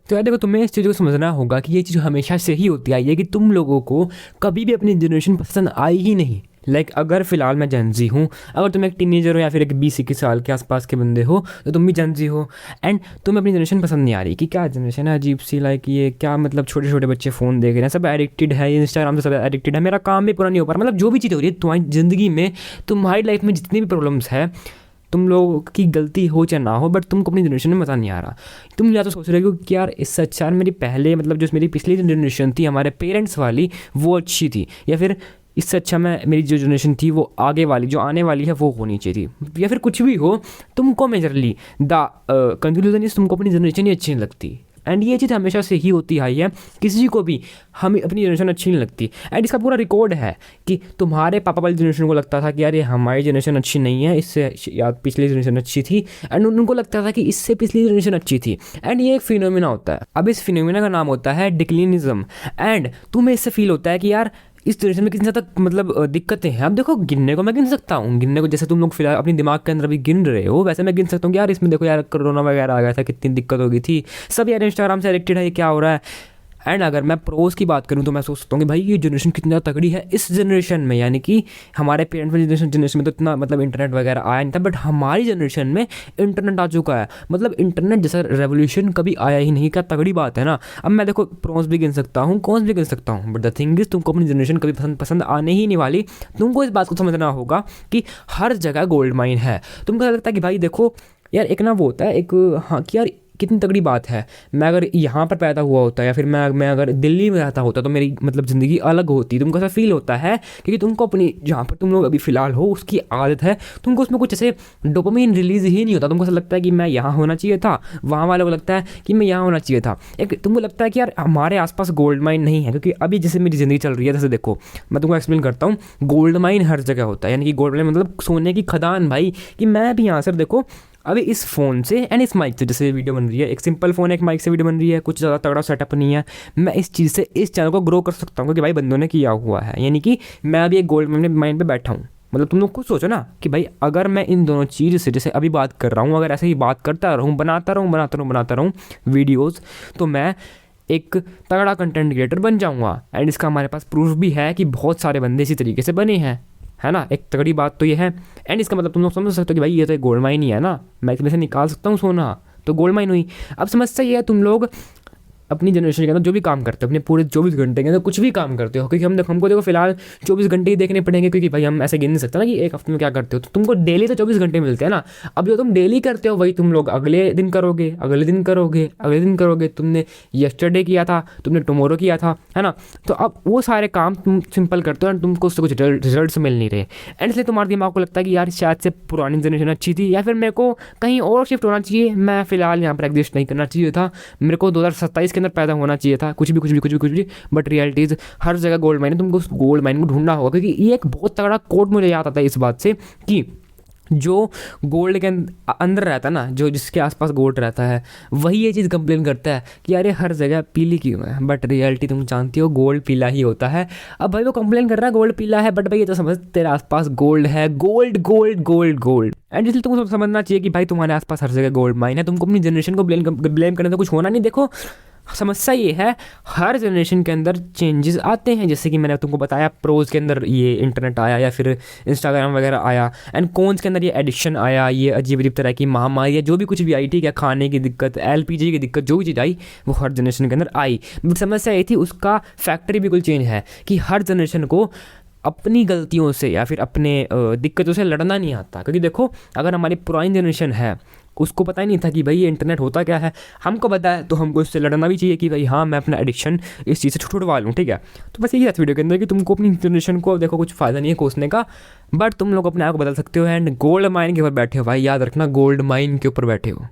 तो यार देखो, तुम्हें इस चीज़ को समझना होगा कि ये चीज़ हमेशा से ही होती आई है कि तुम लोगों को कभी भी अपनी जनरेशन पसंद आई ही नहीं। अगर फ़िलहाल मैं जेनजी हूँ, अगर तुम एक टीनेजर हो या फिर एक 20-21 साल के आसपास के बंदे हो तो तुम भी जेनजी हो, एंड तुम्हें अपनी जनरेशन पसंद नहीं आ रही कि क्या जनरेशन है अजीब सी, ये क्या मतलब छोटे छोटे बच्चे फ़ोन देख रहे हैं, सब एडिक्टेड है, इंस्टाग्राम से सब एडिक्टेड है, मेरा काम भी पूरा नहीं हो पा रहा, मतलब जो भी चीज़ हो रही है तुम्हारी ज़िंदगी में, तुम्हारी लाइफ में जितनी भी प्रॉब्लम्स है, तुम लोगों की गलती हो चाहे ना हो, बट तुमको अपनी जनरेशन में मज़ा नहीं आ रहा। तुम या तो सोच रहे हो कि यार इससे अच्छा यार मेरी पहले मतलब जो मेरी पिछली जनरेशन थी हमारे पेरेंट्स वाली वो अच्छी थी, या फिर इससे अच्छा मेरी जो जनरेशन थी वो आगे वाली जो आने वाली है वो होनी चाहिए थी, या फिर कुछ भी हो, तुमको मेजरली द कंक्लूजन इज तुमको अपनी जनरेशन ही अच्छी नहीं लगती। एंड ये चीज़ हमेशा से ही होती आई है, किसी को भी हमें अपनी जनरेशन अच्छी नहीं लगती। एंड इसका पूरा रिकॉर्ड है कि तुम्हारे पापा वाली जनरेशन को लगता था कि यार ये हमारी जनरेशन अच्छी नहीं है, इससे या पिछली जनरेशन अच्छी थी, एंड उनको लगता था कि इससे पिछली जनरेशन अच्छी थी। एंड ये एक फिनोमिना होता है। अब इस फिनोमिना का नाम होता है डिक्लिनिज्म। एंड तुम्हें इससे फील होता है कि यार इस जनरेशन में कितनी ज़्यादा मतलब दिक्कतें हैं। अब देखो, गिनने को मैं गिन सकता हूँ, गिनने को जैसे तुम लोग फिलहाल अपनी दिमाग के अंदर अभी गिन रहे हो, वैसे मैं गिन सकता हूँ कि यार इसमें देखो यार कोरोना वगैरह आ गया था, कितनी दिक्कत हो गई थी, सब यार इंस्टाग्राम से एडिक्टेड है, ये क्या हो रहा है। एंड अगर मैं प्रोज की बात करूँ तो मैं सोच सकता हूँ कि भाई ये जनरेशन कितनी ज़्यादा तगड़ी है इस जनरेशन में, यानी कि हमारे पेरेंट्स वाली जनरेशन में तो इतना मतलब इंटरनेट वगैरह आया नहीं था, बट हमारी जनरेशन में इंटरनेट आ चुका है। मतलब इंटरनेट जैसा रेवोल्यूशन कभी आया ही नहीं, क्या तगड़ी बात है ना। अब मैं देखो प्रोज भी गिन सकता हूँ, कॉन्स भी गिन सकता हूँ, बट द थिंग इज तुमको अपनी जनरेशन कभी पसंद आने ही नहीं वाली। तुमको इस बात को समझना होगा कि हर जगह गोल्ड माइन है। तुमको लगता है कि भाई देखो यार एक ना वो होता है एक, हाँ कि यार कितनी तगड़ी बात है, मैं अगर यहाँ पर पैदा हुआ होता या फिर मैं अगर दिल्ली में रहता होता तो मेरी मतलब ज़िंदगी अलग होती। तुमको ऐसा फील होता है क्योंकि तुमको अपनी जहाँ पर तुम लोग अभी फ़िलहाल हो उसकी आदत है, तुमको उसमें कुछ ऐसे डोपामाइन रिलीज़ ही नहीं होता। तुमको ऐसा लगता है कि मैं यहाँ होना चाहिए था, वहाँ वालों को लगता है कि मैं यहाँ होना चाहिए था। एक तुमको लगता है कि यार हमारे आसपास गोल्ड माइन नहीं है, क्योंकि अभी जैसे मेरी ज़िंदगी चल रही है, जैसे देखो मैं तुमको एक्सप्लेन करता हूँ, गोल्ड माइन हर जगह होता है, यानी कि गोल्ड माइन मतलब सोने की खदान भाई। कि मैं भी यहाँ सर देखो अभी इस फ़ोन से एंड इस माइक से जैसे वीडियो बन रही है, एक सिंपल फ़ोन है, एक माइक से वीडियो बन रही है, कुछ ज़्यादा तगड़ा सेटअप नहीं है, मैं इस चीज़ से इस चैनल को ग्रो कर सकता हूँ क्योंकि भाई बंदों ने किया हुआ है। यानी कि मैं अभी एक गोल्ड माइंड पे बैठा हूँ। मतलब तुम लोग खुद सोचो ना कि भाई अगर मैं इन दोनों चीज़ से जैसे अभी बात कर रहा हूँ, अगर ऐसे ही बात करता रहूँ, बनाता रहूँ वीडियोज़, तो मैं एक तगड़ा कंटेंट क्रिएटर बन जाऊँगा। एंड इसका हमारे पास प्रूफ भी है कि बहुत सारे बंदे इसी तरीके से बने हैं, है ना। एक तगड़ी बात तो ये है। एंड इसका मतलब तुम लोग समझ सकते हो कि भाई ये तो एक गोल्ड माइन ही है ना, मैं इसमें से निकाल सकता हूँ सोना, तो गोल्ड माइन हुई। अब समस्या ये है, तुम लोग अपनी जनरेशन के अंदर जो भी काम करते हो, अपने पूरे 24 घंटे के अंदर कुछ भी काम करते हो, क्योंकि हमको देखो फिलहाल 24 घंटे ही देखने पड़ेंगे, क्योंकि भाई हम ऐसे गिन नहीं सकते ना कि एक हफ्ते में क्या करते हो। तो तुमको डेली तो 24 घंटे मिलते हैं ना। अब जो तुम डेली करते हो वही तुम लोग अगले दिन करोगे, अगले दिन करोगे, अगले दिन करोगे। तुमने येस्टरडे किया था, तुमने टुमारो किया था, है ना। तो अब वो सारे काम तुम सिंपल करते हो और तुमको उससे कुछ रिजल्ट मिल नहीं रहे। एंड इसलिए तुम्हारे दिमाग को लगता है कि यार शायद से पुरानी जनरेशन अच्छी थी, या फिर मेरे को कहीं और शिफ्ट होना चाहिए, मैं फ़िलहाल यहाँ पर एग्जिस्ट नहीं करना चाहिए था, मेरे को 2027 के अंदर पैदा होना चाहिए था, कुछ भी। बट रियलिटीज़ हर जगह गोल्ड माइन है, तुमको उस गोल्ड माइन को ढूंढना होगा। क्योंकि ये एक बहुत तगड़ा कोट मुझे याद आता है इस बात से कि जो गोल्ड के अंदर रहता है ना, जो जिसके आसपास गोल्ड रहता है, वही ये चीज़ कंप्लेन करता है कि यार हर जगह पीली क्यों है। बट रियलिटी तुम जानती हो गोल्ड पीला ही होता है। अब भाई वो कंप्लेन कर रहा है गोल्ड पीला है, बट भाई ये तो समझ तेरे आसपास गोल्ड है, gold gold gold gold. And इसलिए तुमको समझना चाहिए कि भाई तुम्हारे आसपास हर जगह गोल्ड माइन है। तुमको अपनी जनरेशन को ब्लेम करने तो कुछ होना नहीं। देखो समस्या ये है, हर जनरेशन के अंदर चेंजेस आते हैं, जैसे कि मैंने तुमको बताया प्रोज के अंदर ये इंटरनेट आया या फिर इंस्टाग्राम वगैरह आया, एंड कॉन्स के अंदर ये एडिक्शन आया, ये अजीब अजीब तरह की महामारी या जो भी कुछ भी आई, ठीक है, खाने की दिक्कत, LPG की दिक्कत, जो भी चीज़ आई वो हर जनरेशन के अंदर आई। बट समस्या ये थी उसका फैक्टरी बिल्कुल चेंज है कि हर जनरेशन को अपनी गलतियों से या फिर अपने दिक्कतों से लड़ना नहीं आता। क्योंकि देखो अगर हमारी पुरानी जनरेशन है उसको पता ही नहीं था कि भाई ये इंटरनेट होता क्या है, हमको पता है, तो हमको इससे लड़ना भी चाहिए कि भाई हाँ मैं अपना एडिक्शन इस चीज़ से छुड़वा लूँ, ठीक है। तो बस यही है वीडियो के अंदर कि तुमको अपनी जनरेशन को देखो कुछ फ़ायदा नहीं है कोसने का, बट तुम लोग अपने आप को बदल सकते हो। एंड गोल्ड माइन के ऊपर बैठे हो भाई, याद रखना गोल्ड माइन के ऊपर बैठे हो।